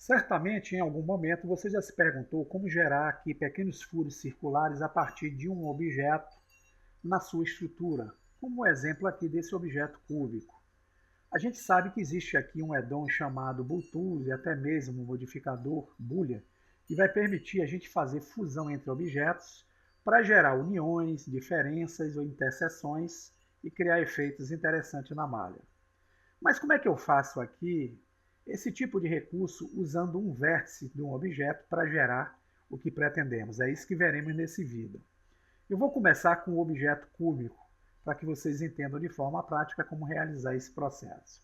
Certamente, em algum momento, você já se perguntou como gerar aqui pequenos furos circulares a partir de um objeto na sua estrutura, como o exemplo aqui desse objeto cúbico. A gente sabe que existe aqui um add-on chamado Bluetooth e até mesmo um modificador Boolean, que vai permitir a gente fazer fusão entre objetos para gerar uniões, diferenças ou interseções e criar efeitos interessantes na malha. Mas como é que eu faço aqui esse tipo de recurso usando um vértice de um objeto para gerar o que pretendemos? É isso que veremos nesse vídeo. Eu vou começar com o objeto cúbico, para que vocês entendam de forma prática como realizar esse processo.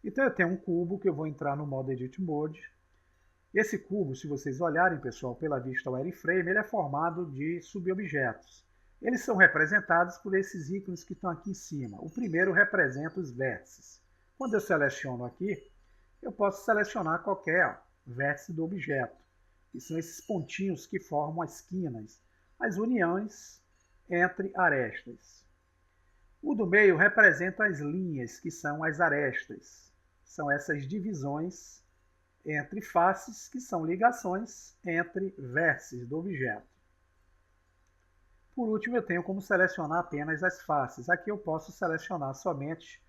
Então eu tenho um cubo que eu vou entrar no modo Edit Mode. Esse cubo, se vocês olharem, pessoal, pela vista wireframe, ele é formado de subobjetos. Eles são representados por esses ícones que estão aqui em cima. O primeiro representa os vértices. Quando eu seleciono aqui, eu posso selecionar qualquer vértice do objeto, que são esses pontinhos que formam as quinas, as uniões entre arestas. O do meio representa as linhas, que são as arestas. São essas divisões entre faces, que são ligações entre vértices do objeto. Por último, eu tenho como selecionar apenas as faces. Aqui eu posso selecionar somente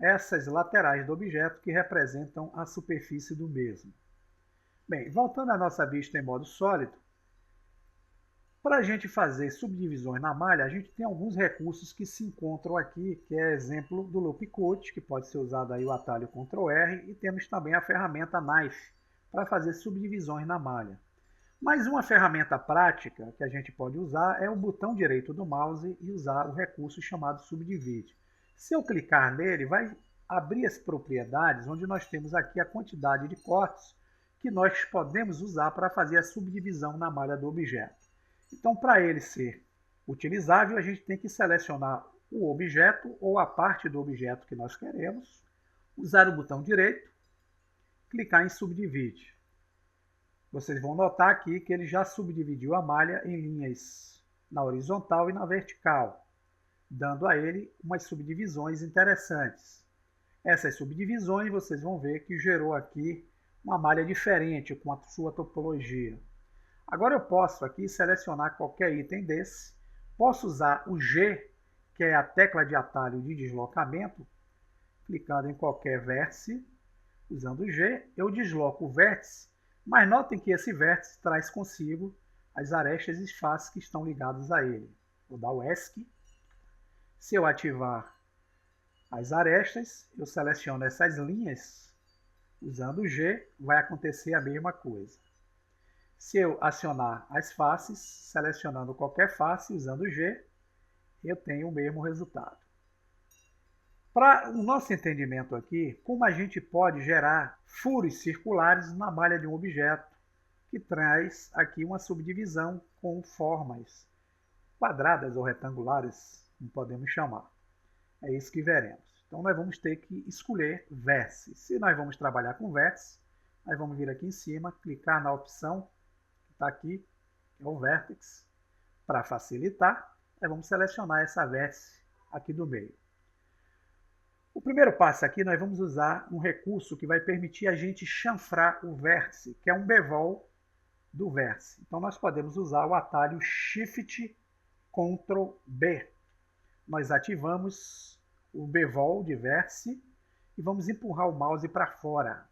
essas laterais do objeto que representam a superfície do mesmo. Bem, voltando à nossa vista em modo sólido, para a gente fazer subdivisões na malha, a gente tem alguns recursos que se encontram aqui, que é exemplo do Loop Cut, que pode ser usado aí o atalho Ctrl R, e temos também a ferramenta Knife, para fazer subdivisões na malha. Mas uma ferramenta prática que a gente pode usar é o botão direito do mouse e usar o recurso chamado Subdivide. Se eu clicar nele, vai abrir as propriedades, onde nós temos aqui a quantidade de cortes que nós podemos usar para fazer a subdivisão na malha do objeto. Então, para ele ser utilizável, a gente tem que selecionar o objeto ou a parte do objeto que nós queremos, usar o botão direito, clicar em Subdivide. Vocês vão notar aqui que ele já subdividiu a malha em linhas na horizontal e na vertical, dando a ele umas subdivisões interessantes. Essas subdivisões vocês vão ver que gerou aqui uma malha diferente com a sua topologia. Agora eu posso aqui selecionar qualquer item desse, posso usar o G, que é a tecla de atalho de deslocamento, clicando em qualquer vértice, usando o G, eu desloco o vértice, mas notem que esse vértice traz consigo as arestas e faces que estão ligadas a ele. Vou dar o ESC. Se eu ativar as arestas, eu seleciono essas linhas, usando o G, vai acontecer a mesma coisa. Se eu acionar as faces, selecionando qualquer face, usando o G, eu tenho o mesmo resultado. Para o nosso entendimento aqui, como a gente pode gerar furos circulares na malha de um objeto, que traz aqui uma subdivisão com formas quadradas ou retangulares, como podemos chamar. É isso que veremos. Então nós vamos ter que escolher vértice. Se nós vamos trabalhar com vértice, nós vamos vir aqui em cima, clicar na opção que está aqui, que é o Vertex. Para facilitar, nós vamos selecionar essa vértice aqui do meio. O primeiro passo aqui, nós vamos usar um recurso que vai permitir a gente chanfrar o vértice, que é um bevel do vértice. Então nós podemos usar o atalho Shift Ctrl B. Nós ativamos o bevel de vértice e vamos empurrar o mouse para fora.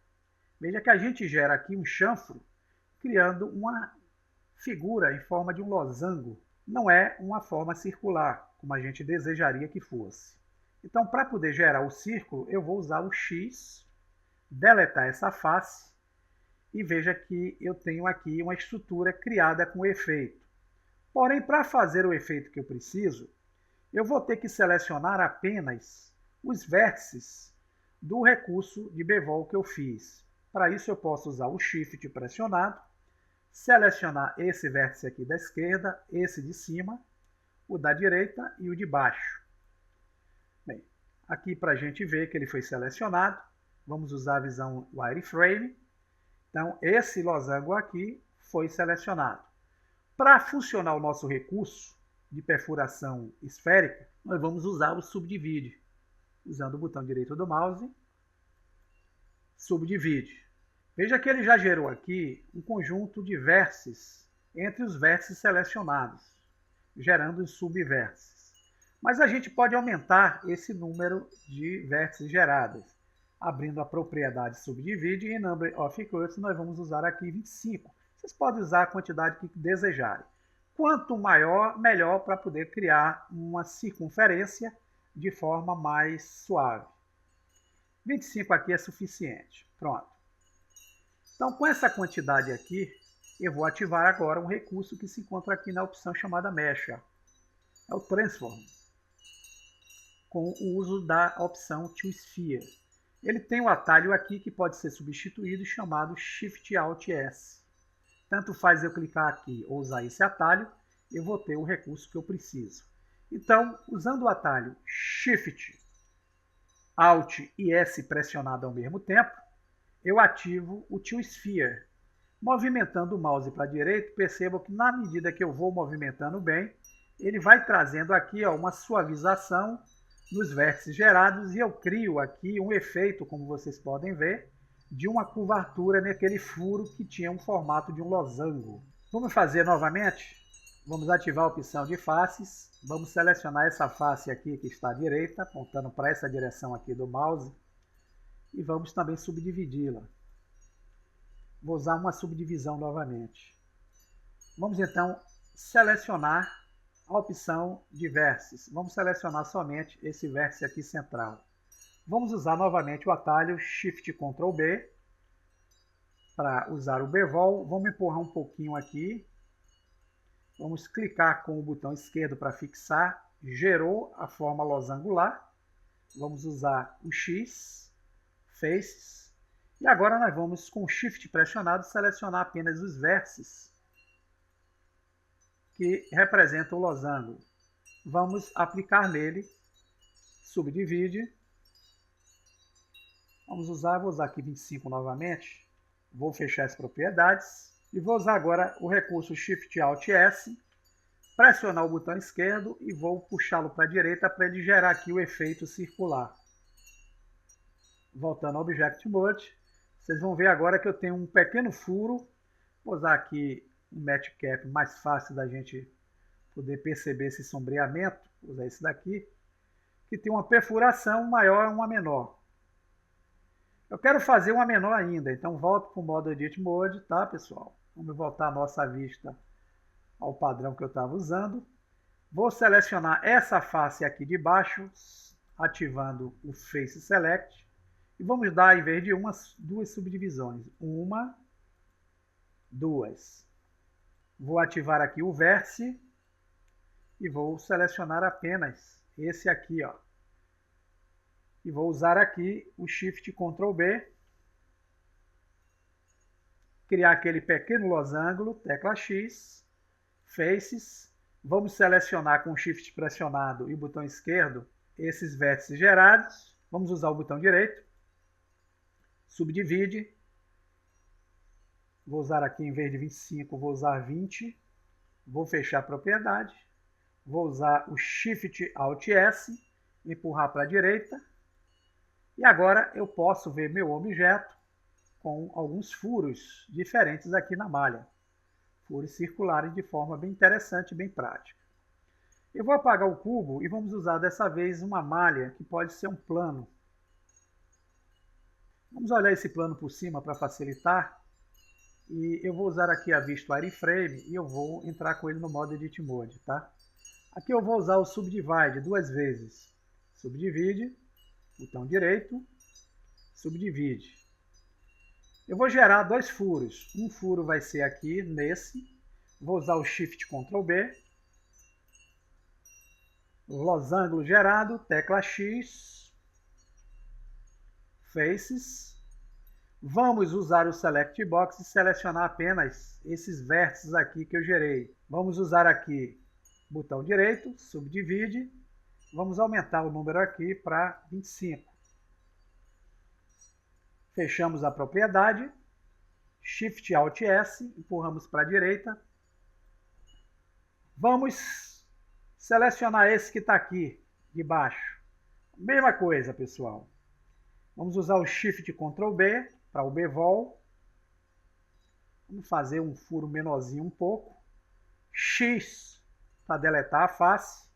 Veja que a gente gera aqui um chanfro, criando uma figura em forma de um losango. Não é uma forma circular, como a gente desejaria que fosse. Então, para poder gerar o círculo, eu vou usar o X, deletar essa face, e veja que eu tenho aqui uma estrutura criada com efeito. Porém, para fazer o efeito que eu preciso, eu vou ter que selecionar apenas os vértices do recurso de bevel que eu fiz. Para isso, eu posso usar o Shift pressionado, selecionar esse vértice aqui da esquerda, esse de cima, o da direita e o de baixo. Bem, aqui para a gente ver que ele foi selecionado, vamos usar a visão wireframe. Então, esse losango aqui foi selecionado. Para funcionar o nosso recurso de perfuração esférica, nós vamos usar o Subdivide. Usando o botão direito do mouse, Subdivide. Veja que ele já gerou aqui um conjunto de vértices entre os vértices selecionados, gerando os subvértices. Mas a gente pode aumentar esse número de vértices gerados. Abrindo a propriedade subdivide em number of equals, nós vamos usar aqui 25. Vocês podem usar a quantidade que desejarem. Quanto maior, melhor para poder criar uma circunferência de forma mais suave. 25 aqui é suficiente. Pronto. Então, com essa quantidade aqui, eu vou ativar agora um recurso que se encontra aqui na opção chamada Mesh. É o Transform, com o uso da opção To Sphere. Ele tem um atalho aqui que pode ser substituído, chamado Shift Alt S. Tanto faz eu clicar aqui ou usar esse atalho, eu vou ter o recurso que eu preciso. Então, usando o atalho Shift Alt e S pressionado ao mesmo tempo, eu ativo o To Sphere. Movimentando o mouse para a direita, percebam que na medida que eu vou movimentando bem, ele vai trazendo aqui uma suavização nos vértices gerados e eu crio aqui um efeito, como vocês podem ver, de uma curvatura naquele furo que tinha um formato de um losango. Vamos fazer novamente? Vamos ativar a opção de faces, vamos selecionar essa face aqui que está à direita, apontando para essa direção aqui do mouse, e vamos também subdividi-la. Vou usar uma subdivisão novamente. Vamos então selecionar a opção de vértices. Vamos selecionar somente esse vértice aqui central. Vamos usar novamente o atalho Shift Ctrl B para usar o Bevel. Vamos empurrar um pouquinho aqui. Vamos clicar com o botão esquerdo para fixar. Gerou a forma losangular. Vamos usar o X, Faces. E agora nós vamos, com o Shift pressionado, selecionar apenas os vértices que representam o losango. Vamos aplicar nele, subdivide. Vou usar aqui 25 novamente. Vou fechar as propriedades. E vou usar agora o recurso Shift Alt S, pressionar o botão esquerdo e vou puxá-lo para a direita para ele gerar aqui o efeito circular. Voltando ao Object Mode, vocês vão ver agora que eu tenho um pequeno furo. Vou usar aqui um Match Cap mais fácil da gente poder perceber esse sombreamento. Vou usar esse daqui, que tem uma perfuração maior e uma menor. Eu quero fazer uma menor ainda, então volto para o modo Edit Mode, tá, pessoal? Vamos voltar a nossa vista ao padrão que eu estava usando. Vou selecionar essa face aqui de baixo, ativando o Face Select. E vamos dar, em vez de duas subdivisões. Uma, duas. Vou ativar aqui o vértice e vou selecionar apenas esse aqui, ó. E vou usar aqui o Shift Ctrl B, criar aquele pequeno losango, tecla X, Faces. Vamos selecionar com o Shift pressionado e o botão esquerdo esses vértices gerados. Vamos usar o botão direito, subdivide. Vou usar aqui, em vez de 25, vou usar 20. Vou fechar a propriedade. Vou usar o Shift Alt S, empurrar para a direita. E agora eu posso ver meu objeto com alguns furos diferentes aqui na malha. Furos circulares de forma bem interessante e bem prática. Eu vou apagar o cubo e vamos usar dessa vez uma malha que pode ser um plano. Vamos olhar esse plano por cima para facilitar. E eu vou usar aqui a vista Wireframe e eu vou entrar com ele no modo Edit Mode, tá? Aqui eu vou usar o Subdivide duas vezes. Subdivide, botão direito, subdivide. Eu vou gerar dois furos. Um furo vai ser aqui, nesse. Vou usar o Shift Ctrl B. Losango gerado, tecla X. Faces. Vamos usar o Select Box e selecionar apenas esses vértices aqui que eu gerei. Vamos usar aqui botão direito, subdivide. Vamos aumentar o número aqui para 25. Fechamos a propriedade. Shift Alt S, empurramos para a direita. Vamos selecionar esse que está aqui, de baixo. Mesma coisa, pessoal. Vamos usar o Shift Ctrl B para o Bevel. Vamos fazer um furo menorzinho um pouco. X para deletar a face.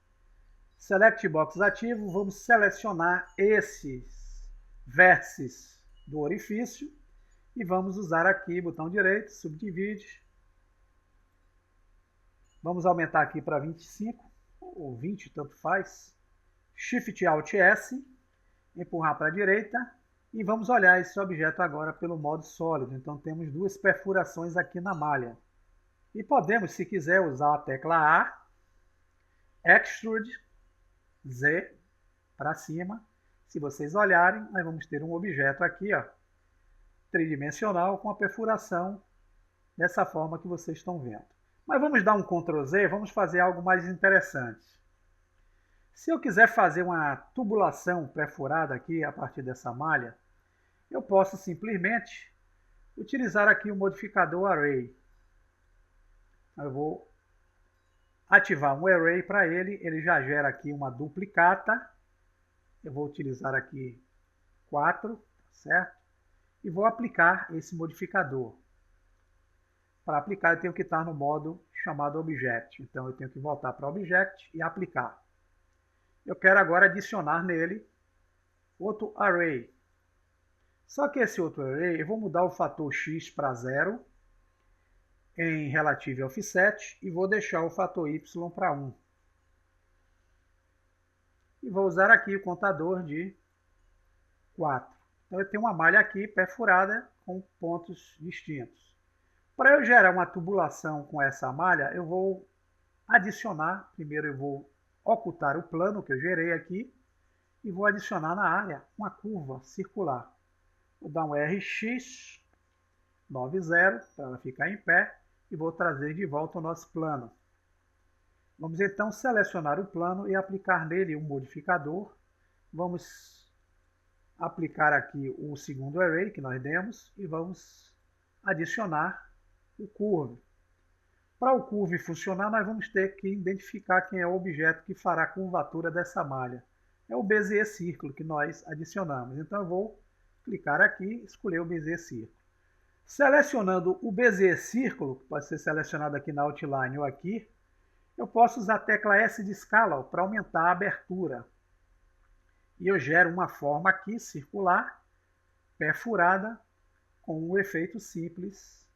Select Box ativo. Vamos selecionar esses vértices do orifício. E vamos usar aqui, botão direito, subdivide. Vamos aumentar aqui para 25, ou 20, tanto faz. Shift Alt S, empurrar para a direita. E vamos olhar esse objeto agora pelo modo sólido. Então temos duas perfurações aqui na malha. E podemos, se quiser, usar a tecla A, Extrude, Z, para cima. Se vocês olharem, nós vamos ter um objeto aqui, ó, tridimensional com a perfuração dessa forma que vocês estão vendo. Mas vamos dar um Ctrl Z, vamos fazer algo mais interessante. Se eu quiser fazer uma tubulação perfurada aqui a partir dessa malha, eu posso simplesmente utilizar aqui o modificador Array. Eu vou ativar um Array para ele já gera aqui uma duplicata. Eu vou utilizar aqui 4, certo? E vou aplicar esse modificador. Para aplicar, eu tenho que estar no modo chamado Object. Então, eu tenho que voltar para Object e aplicar. Eu quero agora adicionar nele outro Array. Só que esse outro Array, eu vou mudar o fator X para 0 em Relative Offset e vou deixar o fator Y para 1. E vou usar aqui o contador de 4. Então, eu tenho uma malha aqui perfurada com pontos distintos. Para eu gerar uma tubulação com essa malha, eu vou adicionar, primeiro eu vou ocultar o plano que eu gerei aqui e vou adicionar na área uma curva circular. Vou dar um RX 90 para ela ficar em pé e vou trazer de volta o nosso plano. Vamos então selecionar o plano e aplicar nele um modificador. Vamos aplicar aqui o segundo array que nós demos e vamos adicionar o curve. Para o curve funcionar, nós vamos ter que identificar quem é o objeto que fará a curvatura dessa malha. É o Bezier Círculo que nós adicionamos. Então eu vou clicar aqui e escolher o Bezier Círculo. Selecionando o Bezier Círculo, que pode ser selecionado aqui na Outline ou aqui, eu posso usar a tecla S de escala para aumentar a abertura. E eu gero uma forma aqui circular, perfurada, com um efeito simples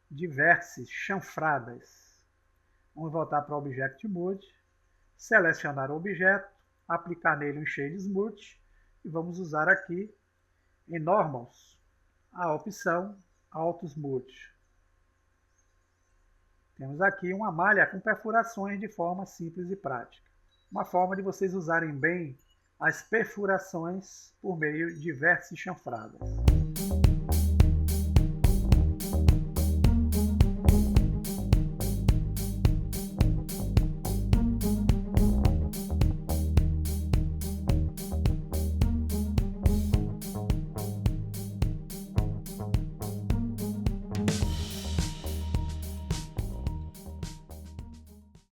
de vértices chanfradas. Vamos voltar para o Object Mode, selecionar o objeto, aplicar nele um Shade Smooth e vamos usar aqui em Normals a opção Auto Smooth. Temos aqui uma malha com perfurações de forma simples e prática. Uma forma de vocês usarem bem as perfurações por meio de vértices chanfradas.